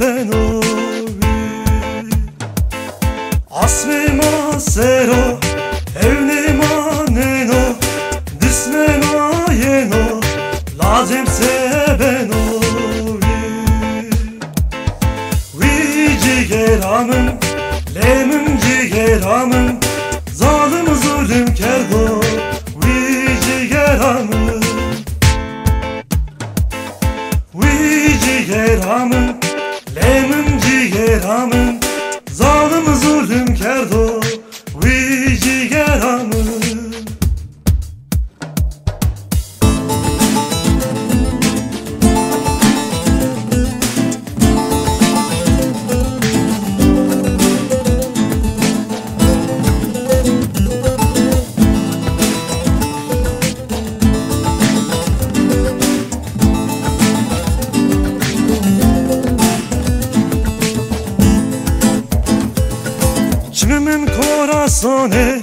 benovi. Asmema sero evnema neno dismema yeno lazem se benovi. Vi cigeramın lemim cigeramın zalim zulüm kerdo. Vi cigeramın cigeramın lemim cigeramın zalim zulüm kerdo. Vi cigeramın Çimimin corazone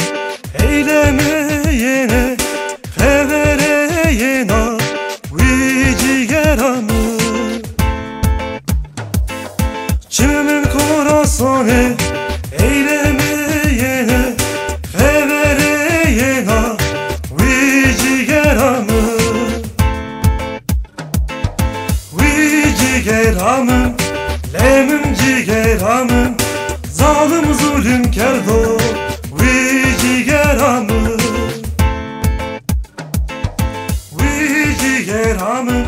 eylemeyene hevereyena vi cigeramı. Çimimin corazone eylemeyene hevereyena vi cigeramı. Vi cigeramın lemim cigeramın zalim zulüm kerdo. Vi cigeramın Vi cigeramın